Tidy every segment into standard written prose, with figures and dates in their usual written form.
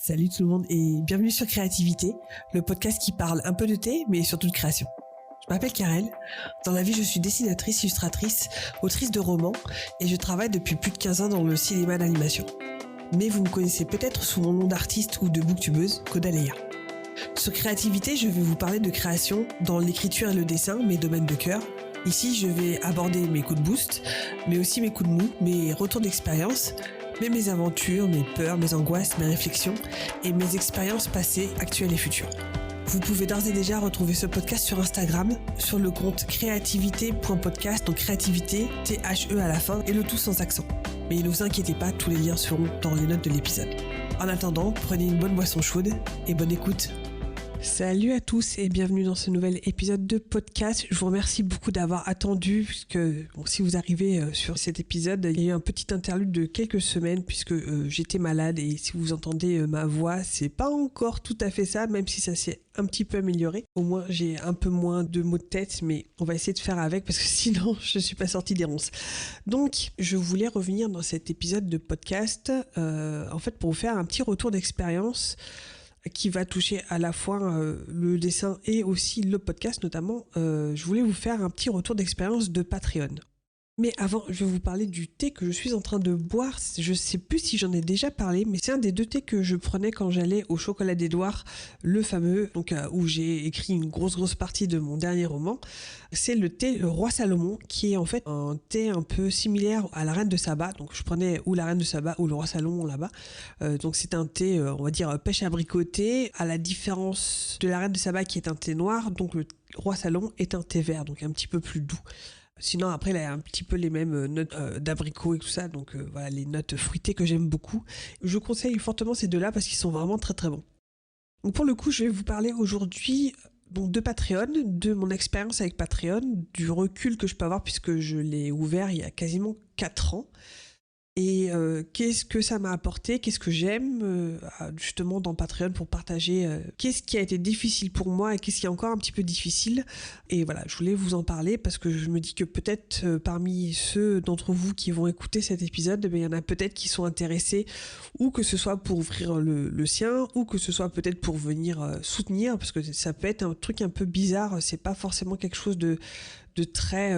Salut tout le monde et bienvenue sur Créativité, le podcast qui parle un peu de thé mais surtout de création. Je m'appelle Karel, dans la vie je suis dessinatrice, illustratrice, autrice de romans et je travaille depuis plus de 15 ans dans le cinéma d'animation. Mais vous me connaissez peut-être sous mon nom d'artiste ou de booktubeuse, Kodaleya. Sur Créativité, je vais vous parler de création dans l'écriture et le dessin, mes domaines de cœur. Ici, je vais aborder mes coups de boost, mais aussi mes coups de mou, mes retours d'expérience, mais mes aventures, mes peurs, mes angoisses, mes réflexions et mes expériences passées, actuelles et futures. Vous pouvez d'ores et déjà retrouver ce podcast sur Instagram, sur le compte créativité.podcast, donc créativité, THE à la fin, et le tout sans accent. Mais ne vous inquiétez pas, tous les liens seront dans les notes de l'épisode. En attendant, prenez une bonne boisson chaude et bonne écoute. Salut à tous et bienvenue dans ce nouvel épisode de podcast. Je vous remercie beaucoup d'avoir attendu puisque si vous arrivez sur cet épisode, il y a eu un petit interlude de quelques semaines puisque j'étais malade et si vous entendez ma voix, c'est pas encore tout à fait ça, même si ça s'est un petit peu amélioré. Au moins j'ai un peu moins de maux de tête, mais on va essayer de faire avec parce que sinon je suis pas sortie des ronces. Donc je voulais revenir dans cet épisode de podcast en fait pour vous faire un petit retour d'expérience qui va toucher à la fois le dessin et aussi le podcast notamment. Je voulais vous faire un petit retour d'expérience de Patreon. Mais avant, je vais vous parler du thé que je suis en train de boire. Je sais plus si j'en ai déjà parlé, mais c'est un des deux thés que je prenais quand j'allais au Chocolat d'Édouard, le fameux, donc où j'ai écrit une grosse partie de mon dernier roman. C'est le thé le Roi Salomon, qui est en fait un thé un peu similaire à la Reine de Saba. Donc je prenais ou la Reine de Saba ou le Roi Salomon là-bas. Donc c'est un thé, on va dire pêche abricotée, à la différence de la Reine de Saba qui est un thé noir. Donc le Roi Salomon est un thé vert, donc un petit peu plus doux. Sinon après il a un petit peu les mêmes notes d'abricot et tout ça, donc voilà les notes fruitées que j'aime beaucoup. Je conseille fortement ces deux-là parce qu'ils sont vraiment très bons. Donc pour le coup je vais vous parler aujourd'hui donc de Patreon, de mon expérience avec Patreon, du recul que je peux avoir puisque je l'ai ouvert il y a quasiment 4 ans. Et qu'est-ce que ça m'a apporté, qu'est-ce que j'aime justement dans Patreon pour partager qu'est-ce qui a été difficile pour moi et qu'est-ce qui est encore un petit peu difficile. Et voilà, je voulais vous en parler parce que je me dis que peut-être parmi ceux d'entre vous qui vont écouter cet épisode, il y en a peut-être qui sont intéressés, ou que ce soit pour ouvrir le sien, ou que ce soit peut-être pour venir soutenir, parce que ça peut être un truc un peu bizarre, c'est pas forcément quelque chose de très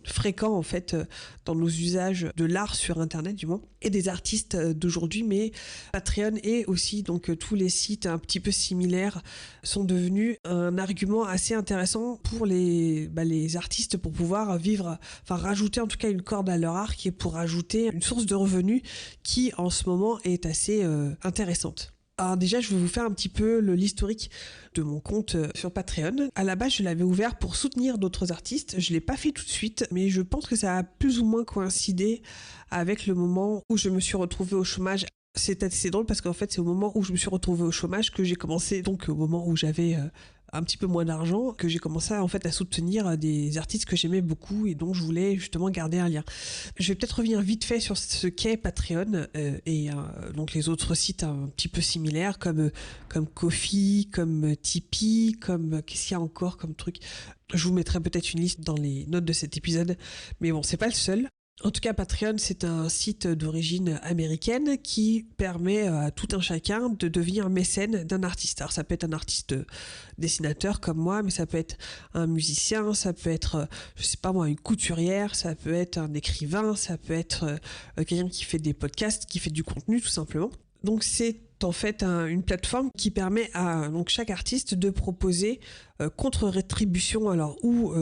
fréquent en fait dans nos usages de l'art sur internet du moins et des artistes d'aujourd'hui, mais Patreon et aussi donc tous les sites un petit peu similaires sont devenus un argument assez intéressant pour les artistes pour pouvoir vivre, enfin rajouter en tout cas une corde à leur arc et pour rajouter une source de revenus qui en ce moment est assez intéressante. Alors déjà, je vais vous faire un petit peu l'historique de mon compte sur Patreon. À la base, je l'avais ouvert pour soutenir d'autres artistes. Je l'ai pas fait tout de suite, mais je pense que ça a plus ou moins coïncidé avec le moment où je me suis retrouvée au chômage. C'est assez drôle parce qu'en fait, c'est au moment où je me suis retrouvée au chômage que j'ai commencé, donc au moment où j'avais un petit peu moins d'argent, que j'ai commencé en fait à soutenir des artistes que j'aimais beaucoup et dont je voulais justement garder un lien. Je vais peut-être revenir vite fait sur ce qu'est Patreon et donc les autres sites un petit peu similaires comme Ko-fi, comme Tipeee, comme qu'est-ce qu'il y a encore comme truc. Je vous mettrai peut-être une liste dans les notes de cet épisode, mais bon, c'est pas le seul. En tout cas, Patreon, c'est un site d'origine américaine qui permet à tout un chacun de devenir mécène d'un artiste. Alors ça peut être un artiste dessinateur comme moi, mais ça peut être un musicien, ça peut être, je sais pas moi, une couturière, ça peut être un écrivain, ça peut être quelqu'un qui fait des podcasts, qui fait du contenu tout simplement. Donc c'est en fait une plateforme qui permet à donc chaque artiste de proposer contre-rétribution, alors ou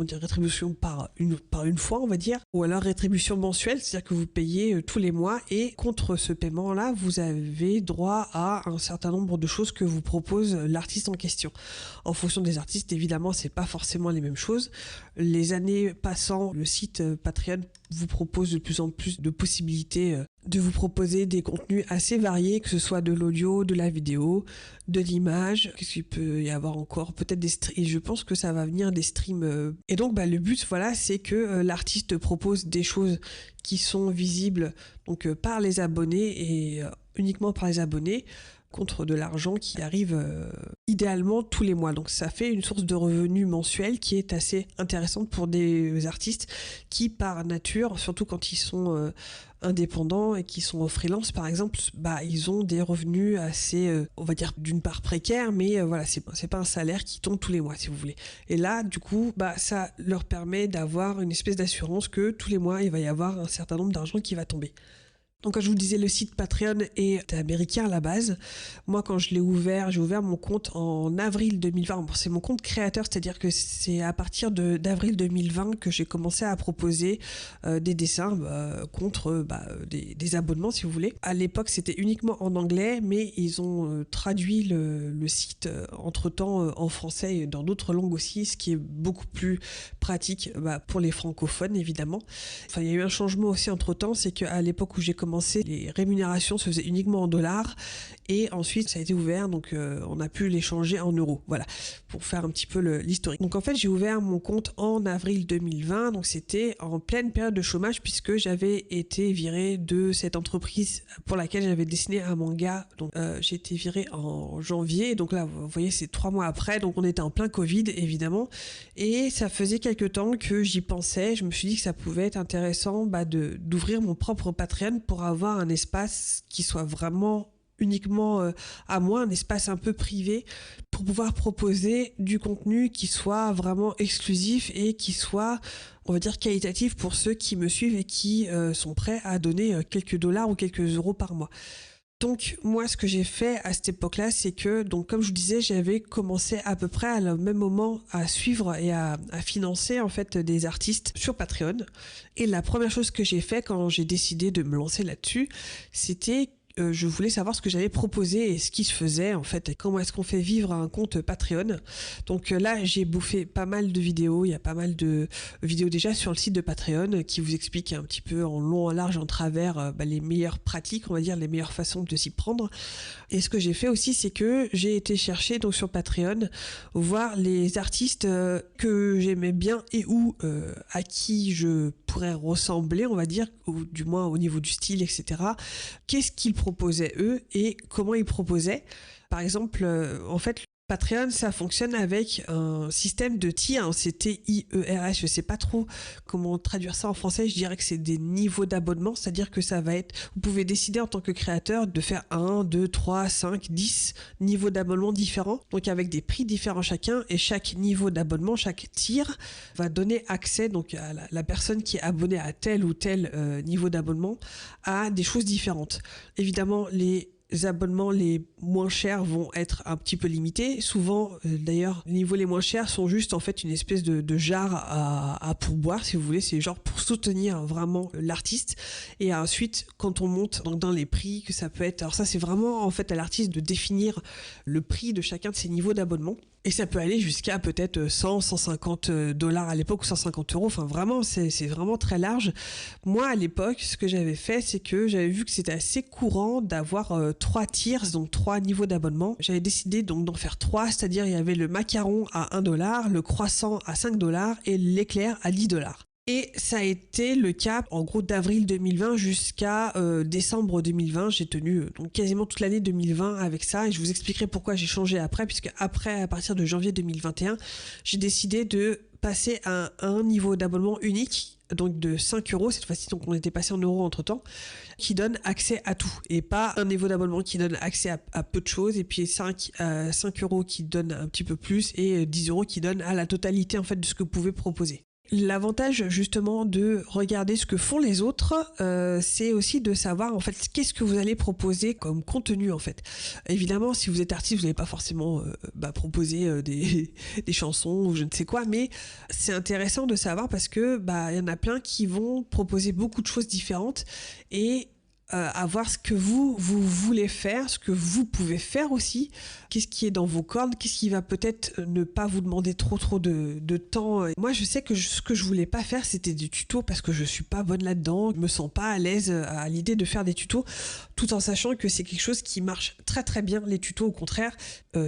rétribution par une fois on va dire, ou alors rétribution mensuelle, c'est-à-dire que vous payez tous les mois et contre ce paiement-là vous avez droit à un certain nombre de choses que vous propose l'artiste en question. En fonction des artistes, évidemment, c'est pas forcément les mêmes choses. Les années passant, le site Patreon vous propose de plus en plus de possibilités de vous proposer des contenus assez variés, que ce soit de l'audio, de la vidéo, de l'image, qu'est-ce qu'il peut y avoir encore, peut-être des streams, et je pense que ça va venir des streams. Et donc le but, voilà, c'est que l'artiste propose des choses qui sont visibles donc par les abonnés et uniquement par les abonnés contre de l'argent qui arrive idéalement tous les mois. Donc ça fait une source de revenus mensuels qui est assez intéressante pour des artistes qui par nature, surtout quand ils sont indépendants et qui sont en freelance par exemple, ils ont des revenus assez, on va dire d'une part précaires, mais voilà, c'est pas un salaire qui tombe tous les mois si vous voulez. Et là du coup, ça leur permet d'avoir une espèce d'assurance que tous les mois il va y avoir un certain nombre d'argent qui va tomber. Donc, comme je vous disais, le site Patreon est américain à la base. Moi, quand je l'ai ouvert, j'ai ouvert mon compte en avril 2020. Bon, c'est mon compte créateur, c'est-à-dire que c'est à partir d'avril 2020 que j'ai commencé à proposer des dessins contre des abonnements, si vous voulez. À l'époque, c'était uniquement en anglais, mais ils ont traduit le site entre-temps en français et dans d'autres langues aussi, ce qui est beaucoup plus pratique pour les francophones, évidemment. Enfin, il y a eu un changement aussi entre-temps, c'est qu'à l'époque où j'ai commencé, les rémunérations se faisaient uniquement en dollars et ensuite ça a été ouvert, donc on a pu les changer en euros, voilà, pour faire un petit peu l'historique. Donc en fait j'ai ouvert mon compte en avril 2020, donc c'était en pleine période de chômage puisque j'avais été viré de cette entreprise pour laquelle j'avais dessiné un manga, donc j'ai été viré en janvier, donc là vous voyez c'est 3 mois après, donc on était en plein Covid évidemment, et ça faisait quelques temps que j'y pensais, je me suis dit que ça pouvait être intéressant d'ouvrir mon propre Patreon pour avoir un espace qui soit vraiment uniquement à moi, un espace un peu privé pour pouvoir proposer du contenu qui soit vraiment exclusif et qui soit, on va dire, qualitatif pour ceux qui me suivent et qui sont prêts à donner quelques dollars ou quelques euros par mois. Donc moi ce que j'ai fait à cette époque-là, c'est que, donc comme je vous disais, j'avais commencé à peu près à le même moment à suivre et à financer en fait des artistes sur Patreon. Et la première chose que j'ai fait quand j'ai décidé de me lancer là-dessus, c'était je voulais savoir ce que j'allais proposer et ce qui se faisait en fait, et comment est-ce qu'on fait vivre un compte Patreon. Donc là j'ai bouffé pas mal de vidéos, il y a pas mal de vidéos déjà sur le site de Patreon qui vous expliquent un petit peu en long, en large, en travers les meilleures pratiques, on va dire les meilleures façons de s'y prendre. Et ce que j'ai fait aussi, c'est que j'ai été chercher donc sur Patreon voir les artistes que j'aimais bien et ou à qui je pourrais ressembler, on va dire, ou du moins au niveau du style, etc. Qu'est-ce qu'ils proposaient eux et comment ils proposaient. Par exemple, en fait, Patreon, ça fonctionne avec un système de tiers, c'est T-I-E-R-S, je sais pas trop comment traduire ça en français, je dirais que c'est des niveaux d'abonnement, c'est-à-dire que ça va être, vous pouvez décider en tant que créateur de faire 1, 2, 3, 5, 10 niveaux d'abonnement différents, donc avec des prix différents chacun, et chaque niveau d'abonnement, chaque tier va donner accès donc à la personne qui est abonnée à tel ou tel niveau d'abonnement à des choses différentes. Évidemment, les abonnements les moins chers vont être un petit peu limités. Souvent, d'ailleurs, les niveaux les moins chers sont juste en fait une espèce de jarre à pourboire, si vous voulez. C'est genre pour soutenir vraiment l'artiste. Et ensuite, quand on monte dans les prix, que ça peut être... Alors ça, c'est vraiment en fait à l'artiste de définir le prix de chacun de ses niveaux d'abonnement. Et ça peut aller jusqu'à peut-être 100, 150 dollars à l'époque ou 150 euros. Enfin, vraiment, c'est vraiment très large. Moi, à l'époque, ce que j'avais fait, c'est que j'avais vu que c'était assez courant d'avoir 3 tiers, donc 3 niveaux d'abonnement. J'avais décidé donc d'en faire 3, c'est-à-dire il y avait le macaron à 1 dollar, le croissant à 5 dollars et l'éclair à 10 dollars. Et ça a été le cas en gros d'avril 2020 jusqu'à décembre 2020. J'ai tenu donc quasiment toute l'année 2020 avec ça, et je vous expliquerai pourquoi j'ai changé après, puisque après, à partir de janvier 2021, j'ai décidé de passer à un niveau d'abonnement unique, donc de 5 euros cette fois-ci, donc on était passé en euros entre temps, qui donne accès à tout, et pas un niveau d'abonnement qui donne accès à peu de choses, et puis 5 euros qui donne un petit peu plus, et 10 euros qui donne à la totalité en fait de ce que vous pouvez proposer. L'avantage justement de regarder ce que font les autres, c'est aussi de savoir en fait qu'est-ce que vous allez proposer comme contenu en fait. Évidemment, si vous êtes artiste, vous n'allez pas forcément proposer des chansons ou je ne sais quoi, mais c'est intéressant de savoir parce que il y en a plein qui vont proposer beaucoup de choses différentes et à voir ce que vous voulez faire, ce que vous pouvez faire aussi, qu'est-ce qui est dans vos cordes, qu'est-ce qui va peut-être ne pas vous demander trop de temps. Moi, je sais que ce que je voulais pas faire, c'était des tutos parce que je suis pas bonne là-dedans, je me sens pas à l'aise à l'idée de faire des tutos, tout en sachant que c'est quelque chose qui marche très très bien les tutos, au contraire.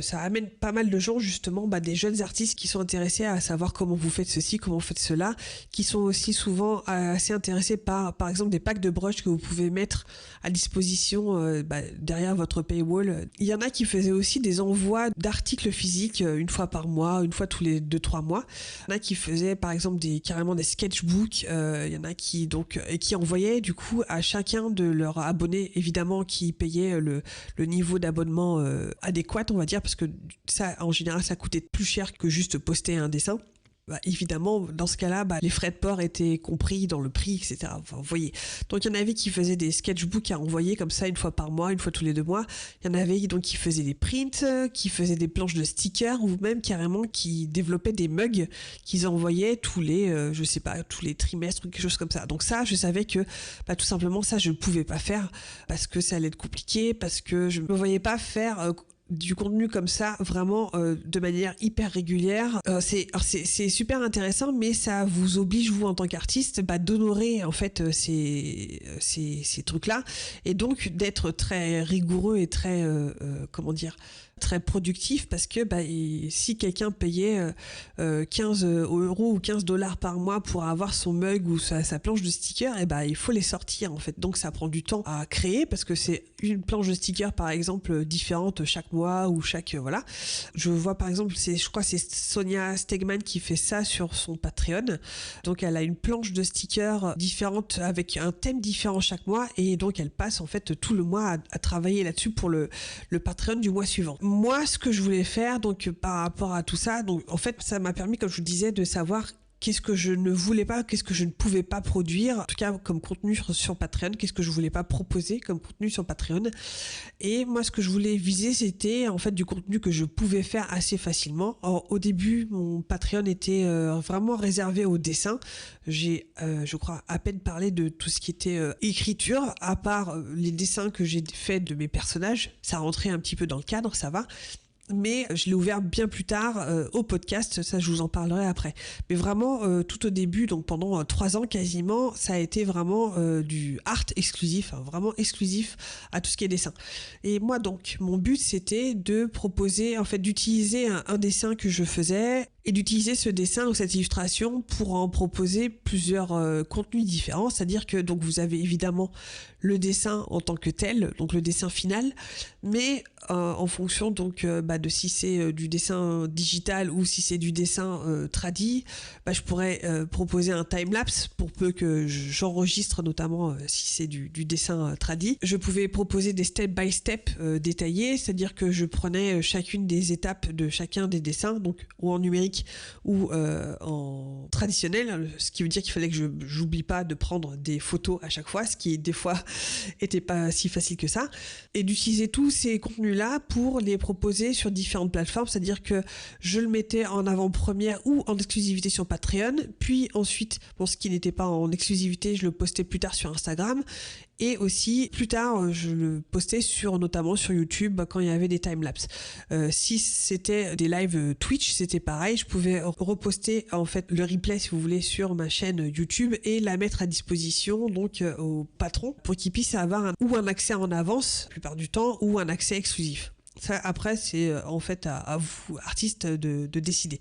Ça amène pas mal de gens, justement, des jeunes artistes qui sont intéressés à savoir comment vous faites ceci, comment vous faites cela, qui sont aussi souvent assez intéressés par exemple, des packs de brushes que vous pouvez mettre à disposition derrière votre paywall. Il y en a qui faisaient aussi des envois d'articles physiques une fois par mois, une fois tous les 2-3 mois. Il y en a qui faisaient par exemple carrément des sketchbooks. Il y en a qui envoyaient du coup à chacun de leurs abonnés, évidemment, qui payaient le niveau d'abonnement adéquat, on va dire, parce que ça, en général, ça coûtait plus cher que juste poster un dessin. Évidemment, dans ce cas-là, les frais de port étaient compris dans le prix, etc. Enfin, vous voyez. Donc, il y en avait qui faisaient des sketchbooks à envoyer comme ça une fois par mois, une fois tous les 2 mois. Il y en avait donc qui faisaient des prints, qui faisaient des planches de stickers, ou même carrément qui développaient des mugs qu'ils envoyaient tous les trimestres ou quelque chose comme ça. Donc ça, je savais que tout simplement ça, je ne pouvais pas faire parce que ça allait être compliqué, parce que je ne me voyais pas faire du contenu comme ça vraiment de manière hyper régulière. C'est super intéressant, mais ça vous oblige, vous en tant qu'artiste, d'honorer en fait ces trucs là, et donc d'être très rigoureux et très très productif, parce que si quelqu'un payait 15 euros ou 15 dollars par mois pour avoir son mug ou sa planche de stickers, il faut les sortir en fait. Donc ça prend du temps à créer, parce que c'est une planche de stickers par exemple différente chaque mois ou chaque voilà. Je vois par exemple, je crois c'est Sonia Stegman qui fait ça sur son Patreon. Donc elle a une planche de stickers différente avec un thème différent chaque mois, et donc elle passe en fait tout le mois à travailler là-dessus pour le Patreon du mois suivant. Moi, ce que je voulais faire, donc par rapport à tout ça, donc en fait, ça m'a permis, comme je vous disais, de savoir qu'est-ce que je ne voulais pas, qu'est-ce que je ne pouvais pas produire, en tout cas comme contenu sur Patreon, qu'est-ce que je voulais pas proposer comme contenu sur Patreon. Et moi, ce que je voulais viser, c'était en fait du contenu que je pouvais faire assez facilement. Alors, au début, mon Patreon était vraiment réservé au dessin. J'ai, je crois, à peine parlé de tout ce qui était écriture, à part les dessins que j'ai faits de mes personnages. Ça rentrait un petit peu dans le cadre, ça va. Mais je l'ai ouvert bien plus tard au podcast, ça je vous en parlerai après. Mais vraiment tout au début, donc pendant 3 ans quasiment, ça a été vraiment du art exclusif, vraiment exclusif à tout ce qui est dessin. Et moi donc, mon but c'était de proposer, en fait d'utiliser un dessin que je faisais, et d'utiliser ce dessin ou cette illustration pour en proposer plusieurs contenus différents. C'est-à-dire que donc vous avez évidemment le dessin en tant que tel, donc le dessin final, mais en fonction donc de si c'est du dessin digital ou si c'est du dessin tradi, je pourrais proposer un timelapse pour peu que j'enregistre, notamment si c'est du dessin tradi. Je pouvais proposer des step by step détaillés, c'est-à-dire que je prenais chacune des étapes de chacun des dessins, donc ou en numérique ou en traditionnel, ce qui veut dire qu'il fallait que j'oublie pas de prendre des photos à chaque fois, ce qui des fois était pas si facile que ça, et d'utiliser tous ces contenus-là pour les proposer sur différentes plateformes, c'est-à-dire que je le mettais en avant-première ou en exclusivité sur Patreon, puis ensuite, pour ce qui n'était pas en exclusivité, je le postais plus tard sur Instagram, et aussi plus tard je le postais notamment sur YouTube quand il y avait des timelapses. Si c'était des lives Twitch, c'était pareil, je pouvais reposter en fait le replay si vous voulez sur ma chaîne YouTube et la mettre à disposition donc au patron pour qu'il puisse avoir un accès en avance la plupart du temps ou un accès exclusif. Ça, après, c'est en fait à vous, artistes, de décider.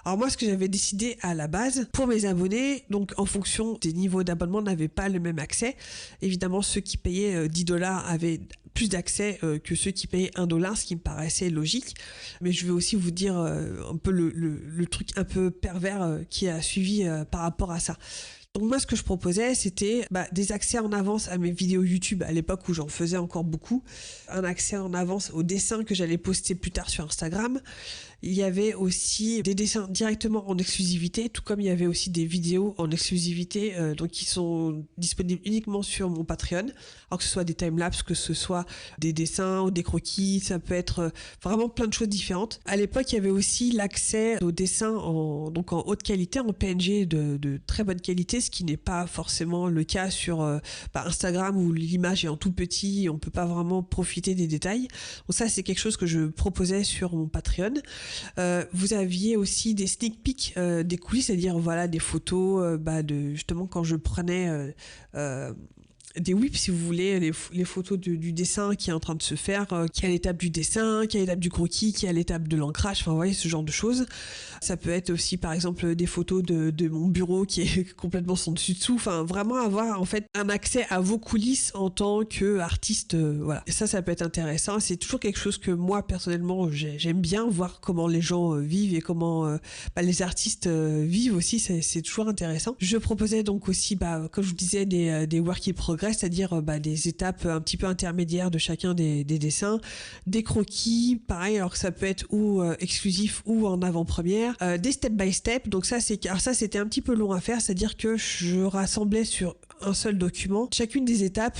Alors moi, ce que j'avais décidé à la base, pour mes abonnés, donc en fonction des niveaux d'abonnement, n'avaient pas le même accès. Évidemment, ceux qui payaient 10 dollars avaient plus d'accès que ceux qui payaient 1 dollar, ce qui me paraissait logique. Mais je vais aussi vous dire un peu le truc un peu pervers qui a suivi par rapport à ça. Donc moi, ce que je proposais, c'était des accès en avance à mes vidéos YouTube à l'époque où j'en faisais encore beaucoup, un accès en avance aux dessins que j'allais poster plus tard sur Instagram. Il y avait aussi des dessins directement en exclusivité, tout comme il y avait aussi des vidéos en exclusivité donc qui sont disponibles uniquement sur mon Patreon, alors que ce soit des timelapses, que ce soit des dessins ou des croquis, ça peut être vraiment plein de choses différentes. À l'époque, il y avait aussi l'accès aux dessins en haute qualité, en PNG de très bonne qualité, ce qui n'est pas forcément le cas sur Instagram où l'image est en tout petit et on peut pas vraiment profiter des détails. Donc ça, c'est quelque chose que je proposais sur mon Patreon. Vous aviez aussi des sneak peeks des coulisses, c'est-à-dire voilà des photos de justement quand je prenais des whips si vous voulez, les photos du dessin qui est en train de se faire, qui est à l'étape du dessin, qui est à l'étape du croquis, qui est à l'étape de l'ancrage, enfin vous voyez, ce genre de choses. Ça peut être aussi par exemple des photos de mon bureau qui est complètement sans dessus-dessous, enfin vraiment avoir en fait un accès à vos coulisses en tant qu'artiste, voilà. Et ça peut être intéressant, c'est toujours quelque chose que moi personnellement j'aime bien voir comment les gens vivent et comment les artistes vivent aussi, c'est toujours intéressant. Je proposais donc aussi, comme je vous disais, des work in progress, c'est-à-dire des étapes un petit peu intermédiaires de chacun des dessins, des croquis, pareil, alors que ça peut être ou exclusif ou en avant-première, des step by step. Donc ça c'était un petit peu long à faire, c'est-à-dire que je rassemblais sur un seul document chacune des étapes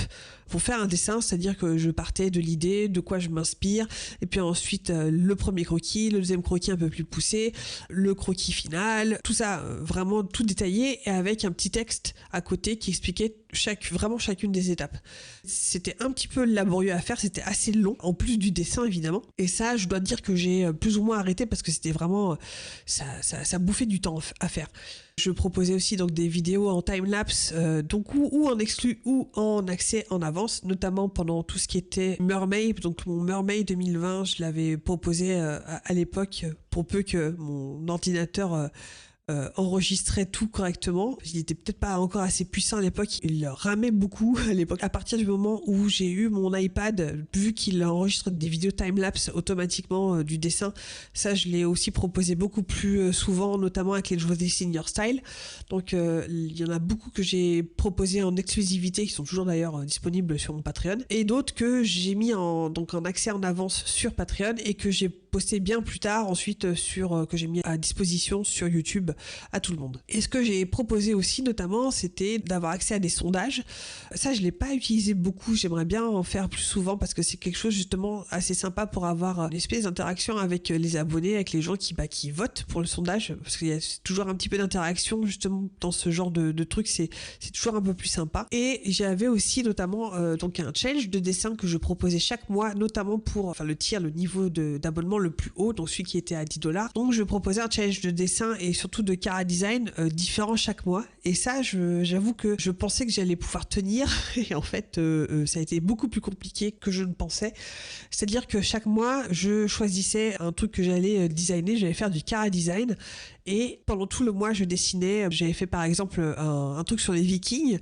pour faire un dessin, c'est-à-dire que je partais de l'idée, de quoi je m'inspire, et puis ensuite le premier croquis, le deuxième croquis un peu plus poussé, le croquis final, tout ça vraiment tout détaillé et avec un petit texte à côté qui expliquait vraiment chacune des étapes. C'était un petit peu laborieux à faire, c'était assez long, en plus du dessin évidemment, et ça je dois dire que j'ai plus ou moins arrêté parce que c'était vraiment, ça bouffait du temps à faire. Je proposais aussi donc des vidéos en time-lapse, donc ou en exclu ou en accès en avance, notamment pendant tout ce qui était Mermaid. Donc mon Mermaid 2020, je l'avais proposé à l'époque, pour peu que mon ordinateur enregistrait tout correctement. Il était peut-être pas encore assez puissant à l'époque, il ramait beaucoup à l'époque. À partir du moment où j'ai eu mon iPad, vu qu'il enregistre des vidéos time-lapse automatiquement du dessin, ça je l'ai aussi proposé beaucoup plus souvent, notamment avec les joueurs des Senior Style. Donc il y en a beaucoup que j'ai proposé en exclusivité, qui sont toujours d'ailleurs disponibles sur mon Patreon, et d'autres que j'ai mis en accès en avance sur Patreon et que j'ai posté bien plus tard ensuite que j'ai mis à disposition sur YouTube à tout le monde. Et ce que j'ai proposé aussi notamment, c'était d'avoir accès à des sondages. Ça je l'ai pas utilisé beaucoup, j'aimerais bien en faire plus souvent parce que c'est quelque chose justement assez sympa pour avoir une espèce d'interaction avec les abonnés, avec les gens qui votent pour le sondage, parce qu'il y a toujours un petit peu d'interaction justement dans ce genre de trucs, c'est toujours un peu plus sympa. Et j'avais aussi notamment donc un challenge de dessin que je proposais chaque mois, notamment pour le niveau d'abonnement le plus haut, donc celui qui était à $10. Donc je proposais un challenge de dessin et surtout de chara design différent chaque mois, et ça j'avoue que je pensais que j'allais pouvoir tenir et en fait ça a été beaucoup plus compliqué que je ne pensais. C'est-à-dire que chaque mois je choisissais un truc que j'allais designer, j'allais faire du chara design, et pendant tout le mois je dessinais. J'avais fait par exemple un truc sur les Vikings.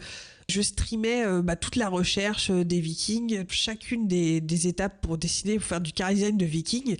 Je streamais toute la recherche des Vikings, chacune des étapes pour dessiner, pour faire du chara design de Vikings,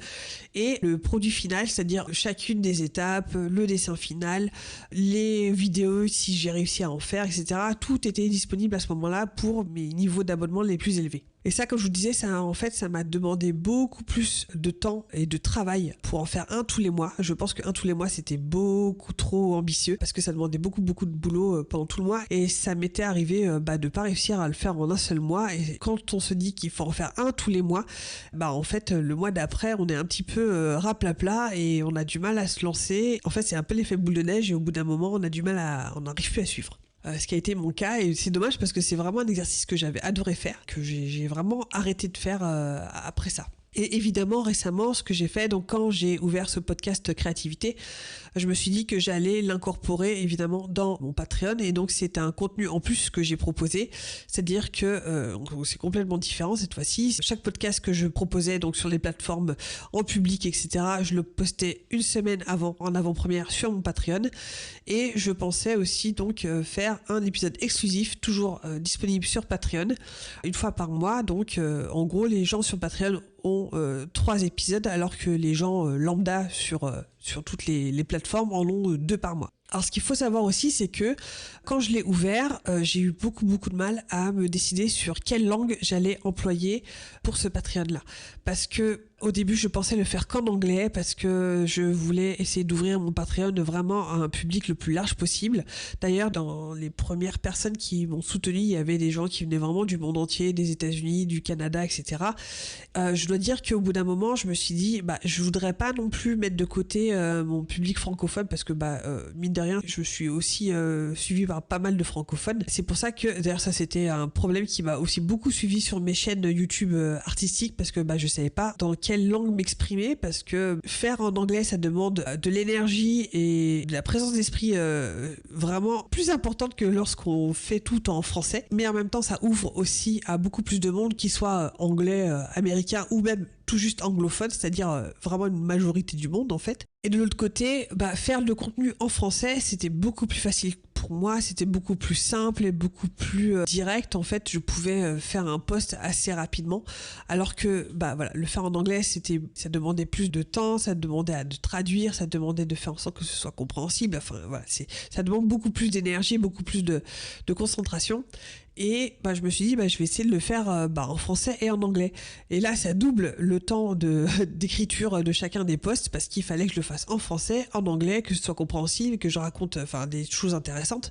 et le produit final, c'est-à-dire chacune des étapes, le dessin final, les vidéos si j'ai réussi à en faire, etc. Tout était disponible à ce moment-là pour mes niveaux d'abonnement les plus élevés. Et ça, comme je vous disais, ça m'a demandé beaucoup plus de temps et de travail pour en faire un tous les mois. Je pense qu'un tous les mois, c'était beaucoup trop ambitieux parce que ça demandait beaucoup de boulot pendant tout le mois. Et ça m'était arrivé de pas réussir à le faire en un seul mois. Et quand on se dit qu'il faut en faire un tous les mois, en fait, le mois d'après, on est un petit peu raplapla et on a du mal à se lancer. En fait, c'est un peu l'effet boule de neige et au bout d'un moment, on n'arrive plus à suivre. Ce qui a été mon cas, et c'est dommage parce que c'est vraiment un exercice que j'avais adoré faire, que j'ai vraiment arrêté de faire après ça. Et évidemment, récemment, ce que j'ai fait, donc quand j'ai ouvert ce podcast créativité, je me suis dit que j'allais l'incorporer évidemment dans mon Patreon, et donc c'est un contenu en plus que j'ai proposé, c'est-à-dire que c'est complètement différent cette fois-ci. Chaque podcast que je proposais donc sur les plateformes en public, etc., je le postais une semaine avant, en avant-première sur mon Patreon, et je pensais aussi donc faire un épisode exclusif, toujours disponible sur Patreon, une fois par mois. Donc en gros, les gens sur Patreon ont 3 épisodes, alors que les gens lambda sur toutes les plateformes en ont 2 par mois. Alors ce qu'il faut savoir aussi, c'est que quand je l'ai ouvert, j'ai eu beaucoup de mal à me décider sur quelle langue j'allais employer pour ce Patreon-là. Parce que au début, je pensais le faire qu'en anglais parce que je voulais essayer d'ouvrir mon Patreon vraiment à un public le plus large possible. D'ailleurs, dans les premières personnes qui m'ont soutenu, il y avait des gens qui venaient vraiment du monde entier, des États-Unis, du Canada, etc. Je dois dire qu'au bout d'un moment, je me suis dit, je voudrais pas non plus mettre de côté mon public francophone parce que, mine de rien, je me suis aussi suivie par pas mal de francophones. C'est pour ça que, d'ailleurs, ça c'était un problème qui m'a aussi beaucoup suivi sur mes chaînes YouTube artistiques, parce que je savais pas dans quelle langue m'exprimer, parce que faire en anglais, ça demande de l'énergie et de la présence d'esprit vraiment plus importante que lorsqu'on fait tout en français. Mais en même temps, ça ouvre aussi à beaucoup plus de monde, qui soit anglais, américain ou même tout juste anglophone, c'est-à-dire vraiment une majorité du monde en fait. Et de l'autre côté, faire le contenu en français, c'était beaucoup plus facile pour moi, c'était beaucoup plus simple et beaucoup plus direct. En fait, je pouvais faire un post assez rapidement, alors que le faire en anglais, ça demandait plus de temps, ça demandait de traduire, ça demandait de faire en sorte que ce soit compréhensible. Enfin voilà, ça demande beaucoup plus d'énergie, beaucoup plus de concentration. Et je me suis dit, je vais essayer de le faire en français et en anglais. Et là, ça double le temps d'écriture de chacun des posts, parce qu'il fallait que je le fasse en français, en anglais, que ce soit compréhensible, que je raconte des choses intéressantes.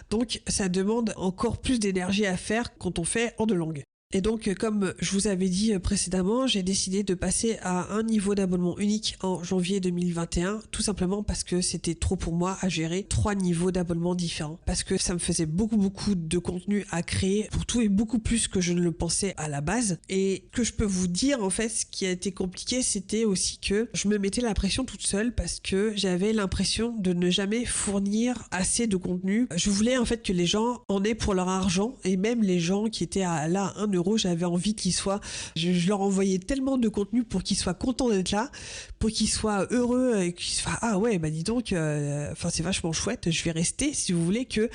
Donc, ça demande encore plus d'énergie à faire quand on fait en deux langues. Et donc, comme je vous avais dit précédemment, j'ai décidé de passer à un niveau d'abonnement unique en janvier 2021, tout simplement parce que c'était trop pour moi à gérer 3 niveaux d'abonnement différents. Parce que ça me faisait beaucoup de contenu à créer pour tout et beaucoup plus que je ne le pensais à la base. Et que je peux vous dire, en fait, ce qui a été compliqué, c'était aussi que je me mettais la pression toute seule, parce que j'avais l'impression de ne jamais fournir assez de contenu. Je voulais en fait que les gens en aient pour leur argent, et même les gens qui étaient à 1 euro, j'avais envie qu'ils soient, je leur envoyais tellement de contenu pour qu'ils soient contents d'être là, pour qu'ils soient heureux et qu'ils se fassent ah ouais dis donc c'est vachement chouette, je vais rester, si vous voulez, que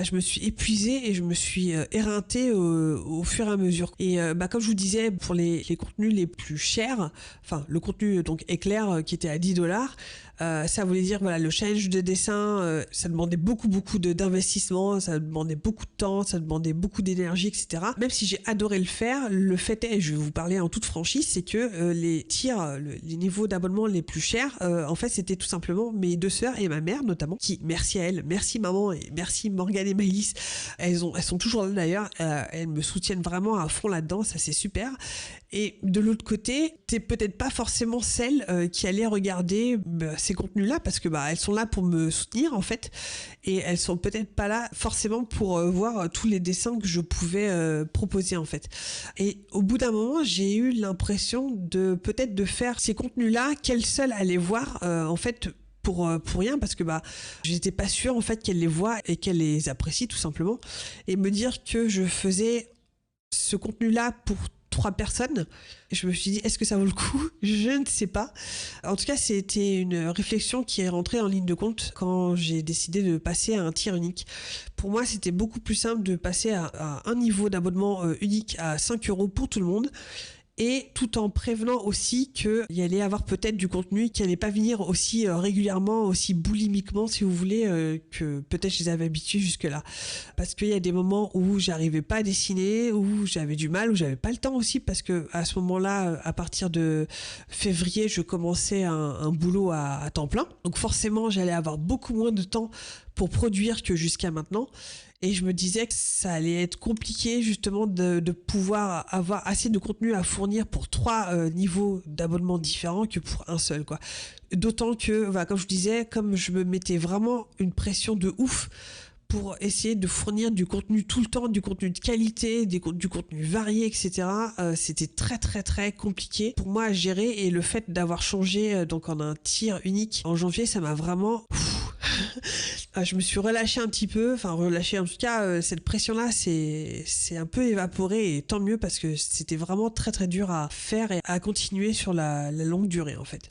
je me suis épuisée et je me suis éreintée au fur et à mesure. Et comme je vous disais, pour les contenus les plus chers, le contenu donc éclair qui était à $10, ça voulait dire le challenge de dessin, ça demandait beaucoup d'investissement, ça demandait beaucoup de temps, ça demandait beaucoup d'énergie, etc. Même si j'ai adoré le faire, le fait est, je vais vous parler en toute franchise, c'est que les tiers, les niveaux d'abonnement les plus chers, en fait c'était tout simplement mes 2 sœurs et ma mère notamment, qui, merci à elles, merci maman et merci Morgane et Maëlys, elles sont toujours là d'ailleurs, elles me soutiennent vraiment à fond là-dedans, ça c'est super. Et de l'autre côté, t'es peut-être pas forcément celle qui allait regarder ces contenus-là, parce que elles sont là pour me soutenir en fait, et elles sont peut-être pas là forcément pour voir tous les dessins que je pouvais proposer en fait. Et au bout d'un moment, j'ai eu l'impression de faire ces contenus-là qu'elles seules allaient voir en fait, pour rien, parce que j'étais pas sûre en fait qu'elles les voient et qu'elles les apprécient tout simplement, et me dire que je faisais ce contenu-là pour 3 personnes, je me suis dit, est-ce que ça vaut le coup? Je ne sais pas. En tout cas, c'était une réflexion qui est rentrée en ligne de compte quand j'ai décidé de passer à un tiers unique. Pour moi, c'était beaucoup plus simple de passer à un niveau d'abonnement unique à 5 € pour tout le monde, et tout en prévenant aussi qu'il y allait avoir peut-être du contenu qui allait pas venir aussi régulièrement, aussi boulimiquement, si vous voulez, que peut-être je les avais habitués jusque-là. Parce qu'il y a des moments où j'arrivais pas à dessiner, où j'avais du mal, où j'avais pas le temps aussi, parce que à ce moment-là, à partir de février, je commençais un boulot à temps plein. Donc forcément, j'allais avoir beaucoup moins de temps pour produire que jusqu'à maintenant. Et je me disais que ça allait être compliqué justement de pouvoir avoir assez de contenu à fournir pour 3 niveaux d'abonnement différents que pour un seul, quoi. D'autant que, comme je vous disais, comme je me mettais vraiment une pression de ouf pour essayer de fournir du contenu tout le temps, du contenu de qualité, du contenu varié, etc. C'était très compliqué pour moi à gérer, et le fait d'avoir changé donc en un tiers unique en janvier, ça m'a vraiment... je me suis relâchée un petit peu, en tout cas, cette pression-là c'est un peu évaporé, et tant mieux, parce que c'était vraiment très dur à faire et à continuer sur la longue durée en fait.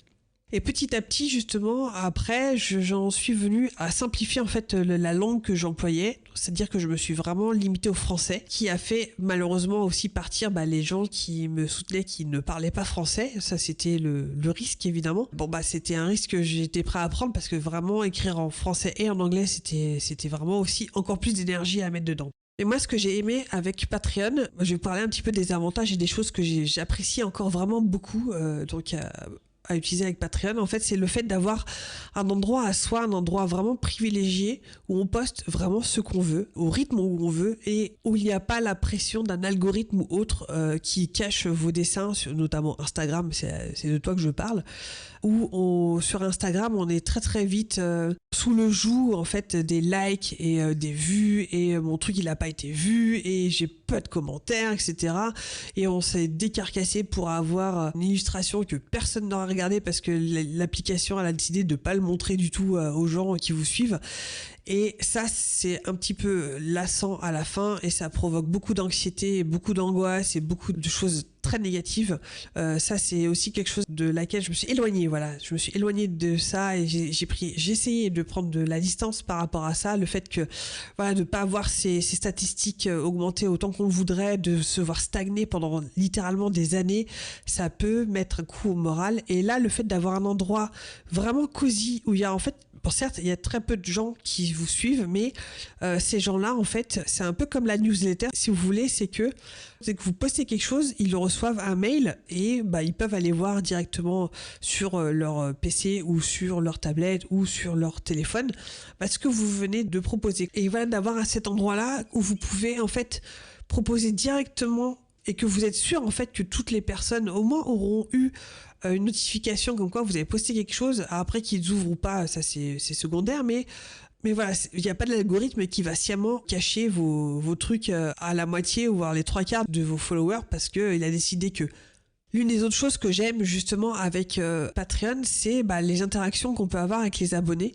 Et petit à petit, justement, après, j'en suis venue à simplifier en fait la langue que j'employais, c'est-à-dire que je me suis vraiment limitée au français, qui a fait malheureusement aussi partir les gens qui me soutenaient, qui ne parlaient pas français. Ça, c'était le risque, évidemment. C'était un risque que j'étais prêt à prendre, parce que vraiment écrire en français et en anglais, c'était vraiment aussi encore plus d'énergie à mettre dedans. Et moi, ce que j'ai aimé avec Patreon, je vais vous parler un petit peu des avantages et des choses que j'apprécie encore vraiment beaucoup. à utiliser avec Patreon, en fait, c'est le fait d'avoir un endroit à soi, un endroit vraiment privilégié où on poste vraiment ce qu'on veut, au rythme où on veut et où il n'y a pas la pression d'un algorithme ou autre qui cache vos dessins, notamment Instagram, c'est de toi que je parle, où sur Instagram, on est très très vite sous le joug en fait des likes et des vues et mon truc il a pas été vu et j'ai peu de commentaires, etc. Et on s'est décarcassé pour avoir une illustration que personne n'aura regardé parce que l'application elle a décidé de pas le montrer du tout aux gens qui vous suivent. Et ça, c'est un petit peu lassant à la fin et ça provoque beaucoup d'anxiété, beaucoup d'angoisse et beaucoup de choses très négatives. Ça, c'est aussi quelque chose de laquelle je me suis éloignée. Voilà, je me suis éloignée de ça et j'ai essayé de prendre de la distance par rapport à ça. Le fait que, voilà, de pas avoir ces statistiques augmenter autant qu'on le voudrait, de se voir stagner pendant littéralement des années, ça peut mettre un coup au moral. Et là, le fait d'avoir un endroit vraiment cosy où il y a en fait bon, certes, il y a très peu de gens qui vous suivent, mais ces gens-là, en fait, c'est un peu comme la newsletter, si vous voulez, c'est que vous postez quelque chose, ils reçoivent un mail et ils peuvent aller voir directement sur leur PC ou sur leur tablette ou sur leur téléphone ce que vous venez de proposer. Et voilà, d'avoir cet endroit-là où vous pouvez, en fait, proposer directement et que vous êtes sûr, en fait, que toutes les personnes, au moins, auront eu une notification comme quoi vous avez posté quelque chose. Après qu'ils ouvrent ou pas, ça c'est secondaire, mais voilà, il n'y a pas de l'algorithme qui va sciemment cacher vos trucs à la moitié ou voire les 3/4 de vos followers parce qu'il a décidé que. L'une des autres choses que j'aime justement avec Patreon, c'est les interactions qu'on peut avoir avec les abonnés.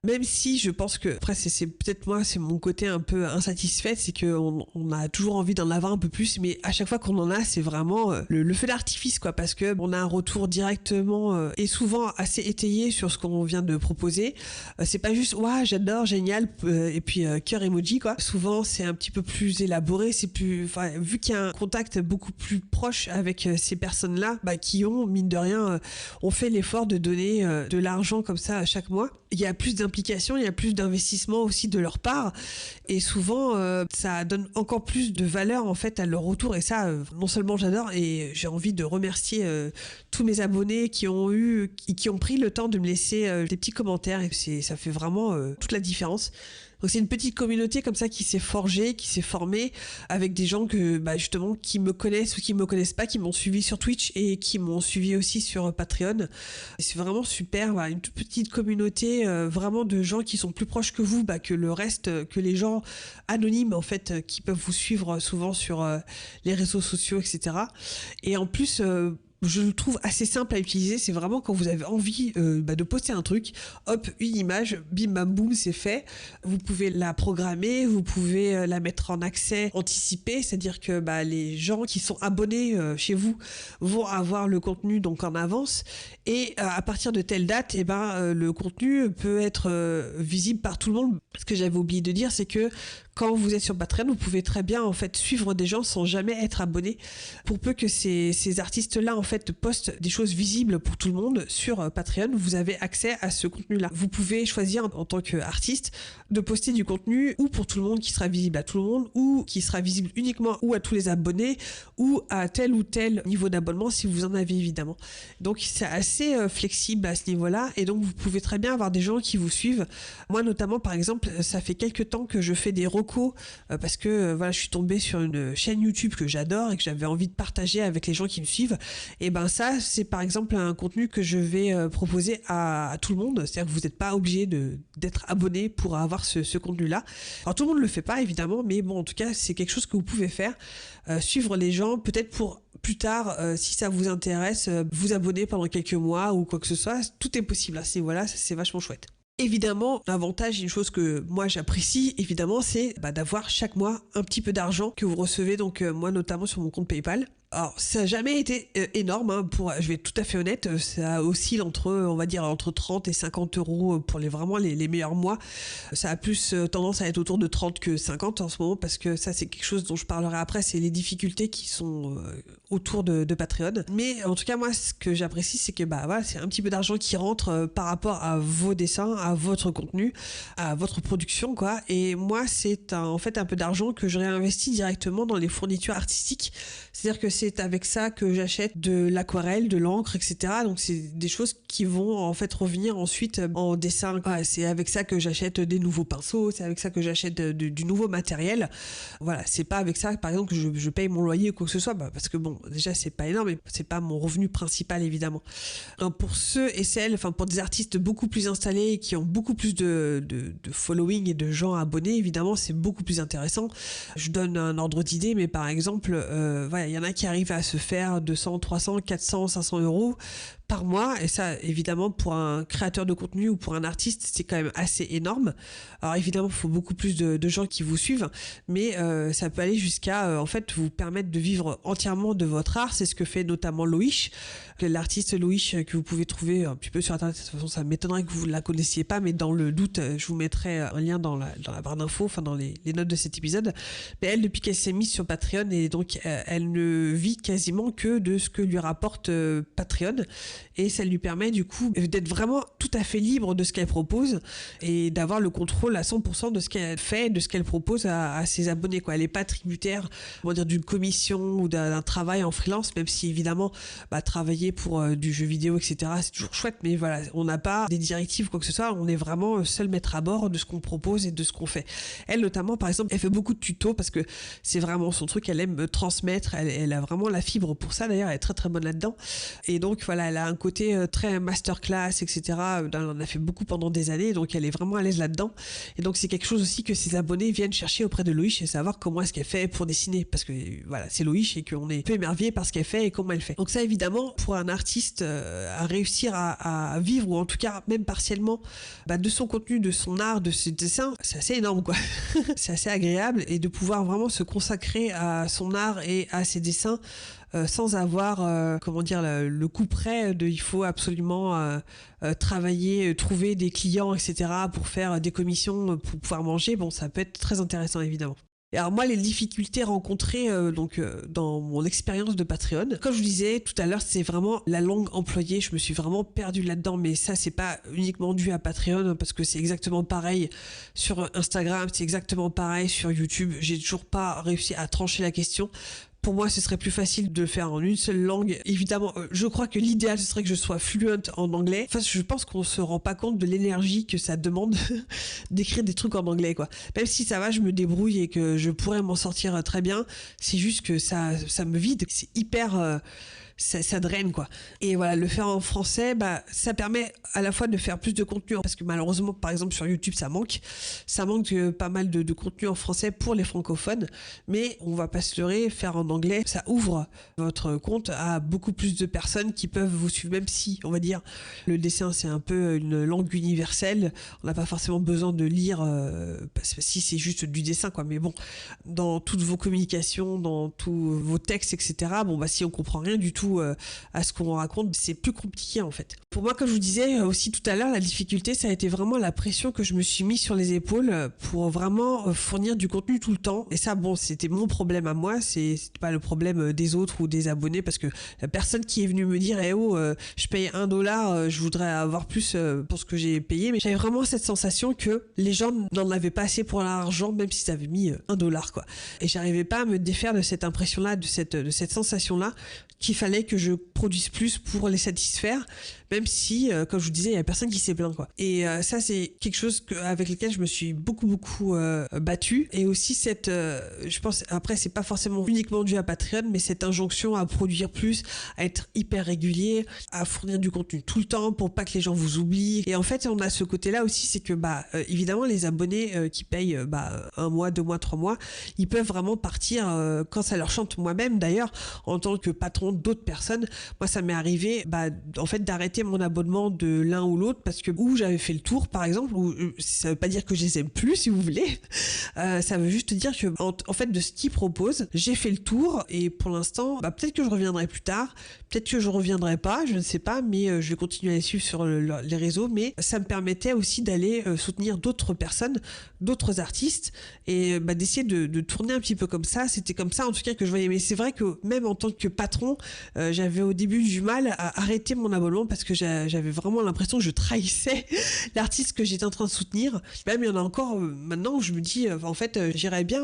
Même si je pense que, après c'est peut-être moi, c'est mon côté un peu insatisfait, c'est qu'on a toujours envie d'en avoir un peu plus, mais à chaque fois qu'on en a, c'est vraiment le feu d'artifice, quoi, parce que on a un retour directement et souvent assez étayé sur ce qu'on vient de proposer. C'est pas juste, ouah, j'adore, génial, et puis cœur emoji, quoi. Souvent, c'est un petit peu plus élaboré, c'est plus, vu qu'il y a un contact beaucoup plus proche avec ces personnes-là, qui ont, mine de rien, ont fait l'effort de donner de l'argent comme ça chaque mois. Il y a plus d'implication, il y a plus d'investissement aussi de leur part et souvent ça donne encore plus de valeur en fait à leur retour et ça non seulement j'adore et j'ai envie de remercier tous mes abonnés qui ont pris le temps de me laisser des petits commentaires et ça fait vraiment toute la différence. Donc c'est une petite communauté comme ça qui s'est forgée, qui s'est formée avec des gens que justement qui me connaissent ou qui me connaissent pas, qui m'ont suivi sur Twitch et qui m'ont suivi aussi sur Patreon. Et c'est vraiment super, voilà, une toute petite communauté vraiment de gens qui sont plus proches que vous, que le reste, que les gens anonymes en fait qui peuvent vous suivre souvent sur les réseaux sociaux, etc. Et en plus je le trouve assez simple à utiliser, c'est vraiment quand vous avez envie de poster un truc, hop, une image, bim bam boum, c'est fait. Vous pouvez la programmer, vous pouvez la mettre en accès anticipé, c'est-à-dire que les gens qui sont abonnés chez vous vont avoir le contenu donc en avance et à partir de telle date, le contenu peut être visible par tout le monde. Ce que j'avais oublié de dire, c'est que quand vous êtes sur Patreon, vous pouvez très bien en fait suivre des gens sans jamais être abonné. Pour peu que ces artistes-là en fait postent des choses visibles pour tout le monde sur Patreon, vous avez accès à ce contenu-là. Vous pouvez choisir en tant qu'artiste de poster du contenu ou pour tout le monde qui sera visible à tout le monde ou qui sera visible uniquement ou à tous les abonnés ou à tel ou tel niveau d'abonnement si vous en avez évidemment. Donc c'est assez flexible à ce niveau-là et donc vous pouvez très bien avoir des gens qui vous suivent. Moi notamment par exemple, ça fait quelques temps que je fais des recos parce que voilà, je suis tombée sur une chaîne YouTube que j'adore et que j'avais envie de partager avec les gens qui me suivent. Et ça, c'est par exemple un contenu que je vais proposer à tout le monde. C'est-à-dire que vous n'êtes pas obligé d'être abonné pour avoir ce contenu-là. Alors tout le monde ne le fait pas évidemment, mais bon, en tout cas, c'est quelque chose que vous pouvez faire. Suivre les gens, peut-être pour plus tard, si ça vous intéresse, vous abonner pendant quelques mois ou quoi que ce soit. Tout est possible. Voilà, c'est vachement chouette. Évidemment, l'avantage, une chose que moi j'apprécie, évidemment, c'est d'avoir chaque mois un petit peu d'argent que vous recevez, donc moi notamment sur mon compte PayPal. Alors, ça n'a jamais été énorme, je vais être tout à fait honnête, ça oscille entre 30 et 50 euros pour vraiment les meilleurs mois. Ça a plus tendance à être autour de 30 que 50 en ce moment, parce que ça c'est quelque chose dont je parlerai après, c'est les difficultés qui sont autour de Patreon. Mais en tout cas, moi, ce que j'apprécie, c'est que voilà, c'est un petit peu d'argent qui rentre par rapport à vos dessins, à votre contenu, à votre production, quoi. Et moi, c'est en fait un peu d'argent que je réinvestis directement dans les fournitures artistiques. C'est-à-dire que c'est c'est avec ça que j'achète de l'aquarelle, de l'encre, etc. Donc c'est des choses qui vont en fait revenir ensuite en dessin. C'est avec ça que j'achète des nouveaux pinceaux, c'est avec ça que j'achète du nouveau matériel. Voilà, c'est pas avec ça par exemple que je paye mon loyer ou quoi que ce soit, parce que bon, déjà c'est pas énorme, mais c'est pas mon revenu principal évidemment. Donc, pour ceux et celles, enfin pour des artistes beaucoup plus installés et qui ont beaucoup plus de following et de gens abonnés, évidemment c'est beaucoup plus intéressant. Je donne un ordre d'idée, mais par exemple, il y en a qui arrivent à se faire 200, 300, 400, 500 euros par mois, et ça évidemment pour un créateur de contenu ou pour un artiste c'est quand même assez énorme. Alors évidemment il faut beaucoup plus de gens qui vous suivent, mais ça peut aller jusqu'à en fait vous permettre de vivre entièrement de votre art. C'est ce que fait notamment Loïch, l'artiste Loïch que vous pouvez trouver un petit peu sur internet. De toute façon ça m'étonnerait que vous ne la connaissiez pas, mais dans le doute je vous mettrai un lien dans la barre d'infos, enfin dans les notes de cet épisode. Mais elle, depuis qu'elle s'est mise sur Patreon, et donc elle ne vit quasiment que de ce que lui rapporte Patreon, et ça lui permet du coup d'être vraiment tout à fait libre de ce qu'elle propose et d'avoir le contrôle à 100% de ce qu'elle fait, de ce qu'elle propose à ses abonnés, quoi. Elle n'est pas tributaire, on va dire, d'une commission ou d'un travail en freelance, même si évidemment travailler pour du jeu vidéo, etc., c'est toujours chouette, mais voilà, on n'a pas des directives, quoi que ce soit, on est vraiment seul maître à bord de ce qu'on propose et de ce qu'on fait. Elle notamment, par exemple, elle fait beaucoup de tutos parce que c'est vraiment son truc, elle aime transmettre, elle a vraiment la fibre pour ça, d'ailleurs elle est très très bonne là-dedans, et donc voilà, elle a un côté très masterclass, etc. Elle en a fait beaucoup pendant des années, donc elle est vraiment à l'aise là-dedans, et donc c'est quelque chose aussi que ses abonnés viennent chercher auprès de Loïch et savoir comment est-ce qu'elle fait pour dessiner, parce que voilà, c'est Loïch et qu'on est peu émerveillé par ce qu'elle fait et comment elle fait. Donc ça évidemment, pour un artiste à réussir à vivre, ou en tout cas même partiellement de son contenu, de son art, de ses dessins, c'est assez énorme quoi. C'est assez agréable, et de pouvoir vraiment se consacrer à son art et à ses dessins sans avoir le coup près de il faut absolument travailler, trouver des clients, etc. pour faire des commissions, pour pouvoir manger. Bon, ça peut être très intéressant évidemment. Et alors moi, les difficultés rencontrées dans mon expérience de Patreon, comme je vous disais tout à l'heure, c'est vraiment la langue employée. Je me suis vraiment perdue là-dedans, mais ça c'est pas uniquement dû à Patreon, parce que c'est exactement pareil sur Instagram, c'est exactement pareil sur YouTube. J'ai toujours pas réussi à trancher la question. Pour moi, ce serait plus facile de le faire en une seule langue. Évidemment, je crois que l'idéal, ce serait que je sois fluent en anglais. Enfin, je pense qu'on se rend pas compte de l'énergie que ça demande d'écrire des trucs en anglais, quoi. Même si ça va, je me débrouille et que je pourrais m'en sortir très bien, c'est juste que ça me vide. C'est hyper... ça draine quoi. Et voilà, le faire en français, ça permet à la fois de faire plus de contenu, parce que malheureusement par exemple sur YouTube ça manque pas mal de contenu en français pour les francophones, mais on va pas se leurrer, faire en anglais ça ouvre votre compte à beaucoup plus de personnes qui peuvent vous suivre, même si on va dire le dessin c'est un peu une langue universelle, on n'a pas forcément besoin de lire si c'est juste du dessin quoi, mais bon, dans toutes vos communications, dans tous vos textes, etc., si on comprend rien du tout à ce qu'on raconte, c'est plus compliqué en fait. Pour moi, comme je vous disais aussi tout à l'heure, la difficulté ça a été vraiment la pression que je me suis mis sur les épaules pour vraiment fournir du contenu tout le temps, et ça c'était mon problème à moi, c'était pas le problème des autres ou des abonnés, parce que la personne qui est venue me dire je paye $1, je voudrais avoir plus pour ce que j'ai payé, mais j'avais vraiment cette sensation que les gens n'en avaient pas assez pour l'argent, même s'ils avaient mis $1 quoi, et j'arrivais pas à me défaire de cette impression là, de cette sensation là, qu'il fallait que je produise plus pour les satisfaire, même si, comme je vous disais, il y a personne qui s'est plaint quoi. Et ça, c'est quelque chose avec lequel je me suis beaucoup battue. Et aussi je pense, après, c'est pas forcément uniquement dû à Patreon, mais cette injonction à produire plus, à être hyper régulier, à fournir du contenu tout le temps pour pas que les gens vous oublient. Et en fait, on a ce côté-là aussi, c'est que évidemment, les abonnés qui payent 1 mois, 2 mois, 3 mois, ils peuvent vraiment partir quand ça leur chante. Moi-même, d'ailleurs, en tant que patron d'autres personnes, moi ça m'est arrivé en fait d'arrêter mon abonnement de l'un ou l'autre, parce que j'avais fait le tour par exemple, ça veut pas dire que je les aime plus si vous voulez, ça veut juste dire que en fait de ce qu'ils proposent, j'ai fait le tour, et pour l'instant peut-être que je reviendrai plus tard, peut-être que je reviendrai pas, je ne sais pas, mais je vais continuer à les suivre sur les réseaux, mais ça me permettait aussi d'aller soutenir d'autres personnes, d'autres artistes, et d'essayer de tourner un petit peu comme ça. C'était comme ça en tout cas que je voyais. Mais c'est vrai que même en tant que patron, j'avais au début du mal à arrêter mon abonnement parce que j'avais vraiment l'impression que je trahissais l'artiste que j'étais en train de soutenir. Même il y en a encore maintenant où je me dis en fait j'irais bien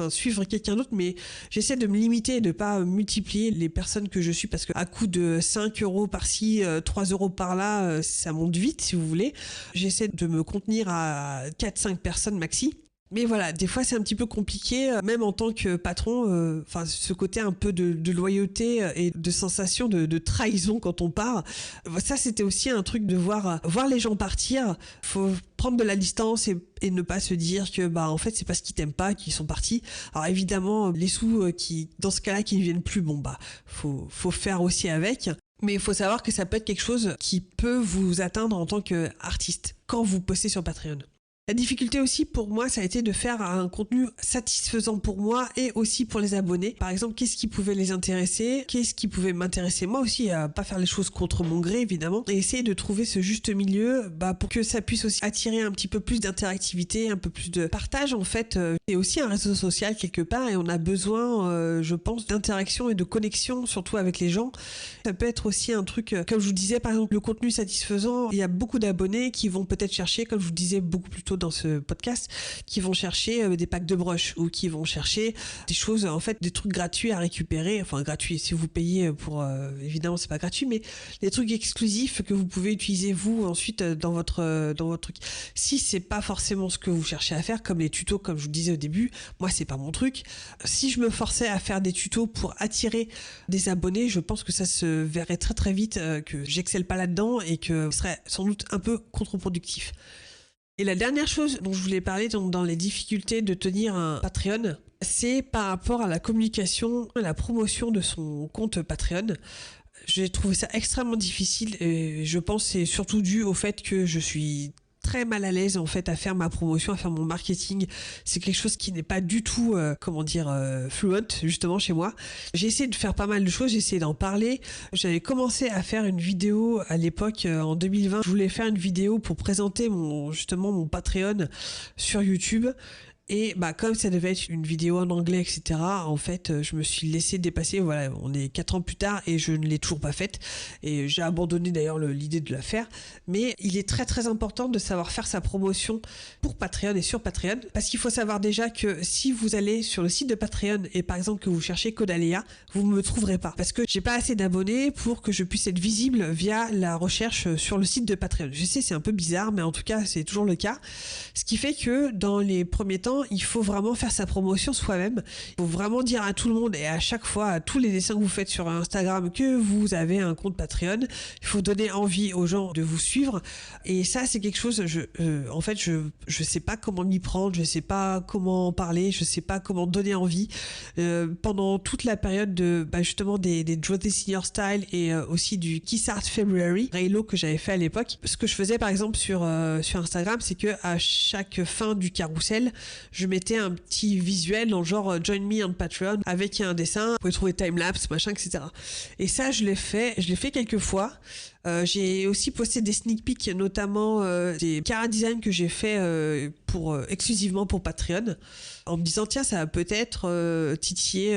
suivre quelqu'un d'autre, mais j'essaie de me limiter et de pas multiplier les personnes que je suis parce que à coup de 5 euros par-ci, 3 euros par-là, ça monte vite si vous voulez. J'essaie de me contenir à 4-5 personnes maxi. Mais voilà, des fois c'est un petit peu compliqué, même en tant que patron, ce côté un peu de loyauté et de sensation de trahison quand on part. Ça c'était aussi un truc de voir les gens partir. Faut prendre de la distance et ne pas se dire que en fait c'est parce qu'ils t'aiment pas qu'ils sont partis. Alors évidemment les sous qui dans ce cas-là qui ne viennent plus, faut faire aussi avec. Mais il faut savoir que ça peut être quelque chose qui peut vous atteindre en tant qu'artiste quand vous postez sur Patreon. La difficulté aussi pour moi, ça a été de faire un contenu satisfaisant pour moi et aussi pour les abonnés. Par exemple, qu'est-ce qui pouvait les intéresser, qu'est-ce qui pouvait m'intéresser moi aussi, à pas faire les choses contre mon gré évidemment, et essayer de trouver ce juste milieu pour que ça puisse aussi attirer un petit peu plus d'interactivité, un peu plus de partage en fait. C'est aussi un réseau social quelque part et on a besoin, je pense, d'interaction et de connexion surtout avec les gens. Ça peut être aussi un truc, comme je vous disais par exemple, le contenu satisfaisant, il y a beaucoup d'abonnés qui vont peut-être chercher, comme je vous disais beaucoup plus tôt dans ce podcast, qui vont chercher des packs de brush ou qui vont chercher des choses, en fait, des trucs gratuits à récupérer, enfin gratuits si vous payez pour, évidemment c'est pas gratuit, mais des trucs exclusifs que vous pouvez utiliser vous ensuite dans votre truc. Si c'est pas forcément ce que vous cherchez à faire, comme les tutos, comme je vous disais au début, moi c'est pas mon truc. Si je me forçais à faire des tutos pour attirer des abonnés, je pense que ça se verrait très très vite que j'excelle pas là-dedans et que ce serait sans doute un peu contre-productif. Et la dernière chose dont je voulais parler dans les difficultés de tenir un Patreon, c'est par rapport à la communication, à la promotion de son compte Patreon. J'ai trouvé ça extrêmement difficile et je pense que c'est surtout dû au fait que je suis très mal à l'aise en fait à faire ma promotion, à faire mon marketing. C'est quelque chose qui n'est pas du tout fluent justement chez moi. J'ai essayé de faire pas mal de choses, j'ai essayé d'en parler. J'avais commencé à faire une vidéo à l'époque en 2020. Je voulais faire une vidéo pour présenter mon Patreon sur YouTube. Et comme ça devait être une vidéo en anglais, etc., en fait, je me suis laissé dépasser. Voilà, on est 4 ans plus tard et je ne l'ai toujours pas faite. Et j'ai abandonné d'ailleurs l'idée de la faire. Mais il est très très important de savoir faire sa promotion pour Patreon et sur Patreon. Parce qu'il faut savoir déjà que si vous allez sur le site de Patreon et par exemple que vous cherchez Caudaléa, vous ne me trouverez pas. Parce que j'ai pas assez d'abonnés pour que je puisse être visible via la recherche sur le site de Patreon. Je sais, c'est un peu bizarre, mais en tout cas, c'est toujours le cas. Ce qui fait que dans les premiers temps, il faut vraiment faire sa promotion soi-même. Il faut vraiment dire à tout le monde et à chaque fois, à tous les dessins que vous faites sur Instagram que vous avez un compte Patreon. Il faut donner envie aux gens de vous suivre. Et ça, c'est quelque chose, je sais pas comment m'y prendre, je sais pas comment en parler, je sais pas comment donner envie. Pendant toute la période de, justement, des Jothy Senior Style et aussi du Kiss Art February, Raylo que j'avais fait à l'époque, ce que je faisais par exemple sur Instagram, c'est que à chaque fin du carrousel, je mettais un petit visuel dans genre Join me on Patreon avec un dessin, vous pouvez trouver timelapse, machin, etc. Et ça, je l'ai fait quelques fois. J'ai aussi posté des sneak peeks, notamment des cara design que j'ai fait exclusivement pour Patreon, en me disant tiens, ça va peut-être titiller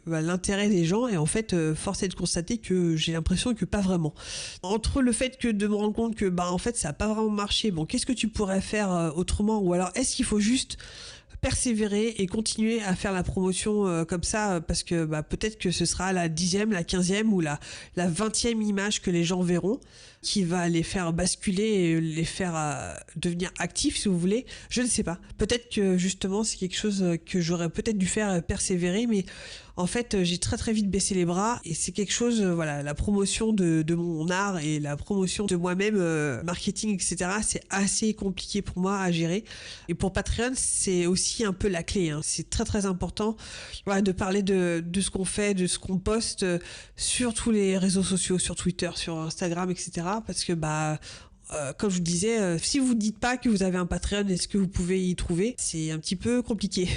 l'intérêt des gens. Et en fait, force est de constater que j'ai l'impression que pas vraiment. Entre le fait de me rendre compte que en fait ça n'a pas vraiment marché, bon, qu'est-ce que tu pourrais faire autrement, ou alors est-ce qu'il faut juste persévérer et continuer à faire la promotion comme ça, parce que peut-être que ce sera la 10e, la 15e ou la 20e image que les gens verront qui va les faire basculer et les faire devenir actifs, si vous voulez. Je ne sais pas. Peut-être que justement c'est quelque chose que j'aurais peut-être dû faire persévérer, mais en fait j'ai très très vite baissé les bras et c'est quelque chose, la promotion de mon art et la promotion de moi-même, marketing, etc., c'est assez compliqué pour moi à gérer. Et pour Patreon, c'est aussi un peu la clé, hein. C'est très très important de parler de ce qu'on fait, de ce qu'on poste sur tous les réseaux sociaux, sur Twitter, sur Instagram, etc., parce que comme je vous disais, si vous ne dites pas que vous avez un Patreon, est-ce que vous pouvez y trouver? C'est un petit peu compliqué.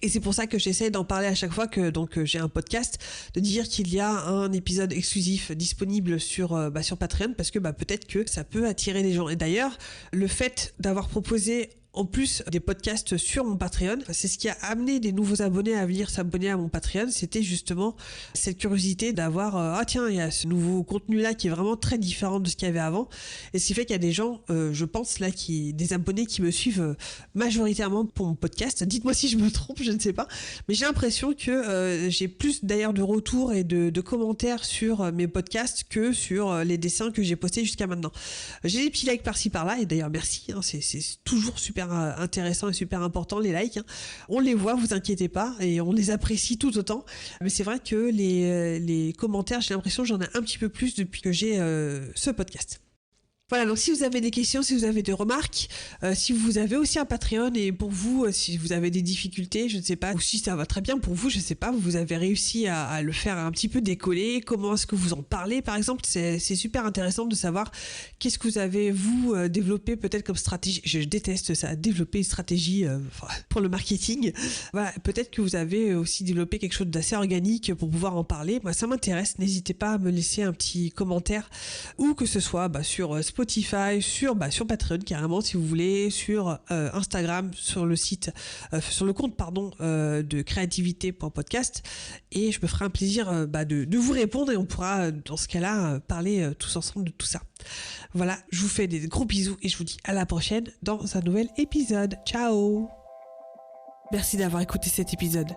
Et c'est pour ça que j'essaie d'en parler à chaque fois que j'ai un podcast, de dire qu'il y a un épisode exclusif disponible sur Patreon, parce que peut-être que ça peut attirer des gens. Et d'ailleurs, le fait d'avoir proposé en plus des podcasts sur mon Patreon. C'est ce qui a amené des nouveaux abonnés à venir s'abonner à mon Patreon. C'était justement cette curiosité d'avoir tiens, il y a ce nouveau contenu là qui est vraiment très différent de ce qu'il y avait avant. Et ce qui fait qu'il y a des gens, je pense là, des abonnés qui me suivent majoritairement pour mon podcast. Dites-moi si je me trompe, je ne sais pas. Mais j'ai l'impression que j'ai plus d'ailleurs de retours et de commentaires sur mes podcasts que sur les dessins que j'ai postés jusqu'à maintenant. J'ai des petits likes par-ci par-là et d'ailleurs merci, hein, c'est toujours super intéressant et super important les likes. Hein. On les voit, vous inquiétez pas, et on les apprécie tout autant. Mais c'est vrai que les commentaires, j'ai l'impression que j'en ai un petit peu plus depuis que j'ai ce podcast. Voilà, donc si vous avez des questions, si vous avez des remarques, si vous avez aussi un Patreon et pour vous, si vous avez des difficultés, je ne sais pas, ou si ça va très bien pour vous, je ne sais pas, vous avez réussi à le faire un petit peu décoller, comment est-ce que vous en parlez par exemple, c'est super intéressant de savoir qu'est-ce que vous avez vous développé peut-être comme stratégie, je déteste ça, développer une stratégie pour le marketing, voilà, peut-être que vous avez aussi développé quelque chose d'assez organique pour pouvoir en parler, moi ça m'intéresse, n'hésitez pas à me laisser un petit commentaire, ou que ce soit sur Spotify, sur Patreon carrément si vous voulez, sur Instagram, sur le site, sur le compte de créativité.podcast et je me ferai un plaisir de vous répondre et on pourra dans ce cas-là parler tous ensemble de tout ça. Voilà, je vous fais des gros bisous et je vous dis à la prochaine dans un nouvel épisode. Ciao! Merci d'avoir écouté cet épisode.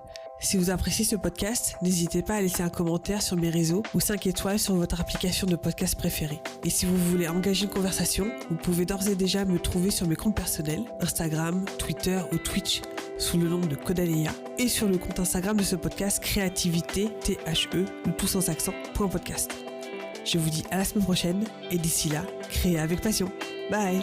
Si vous appréciez ce podcast, n'hésitez pas à laisser un commentaire sur mes réseaux ou 5 étoiles sur votre application de podcast préférée. Et si vous voulez engager une conversation, vous pouvez d'ores et déjà me trouver sur mes comptes personnels, Instagram, Twitter ou Twitch, sous le nom de Caudaléa, et sur le compte Instagram de ce podcast Créativité, THE, le tout sans accent, .podcast. Je vous dis à la semaine prochaine, et d'ici là, créez avec passion. Bye!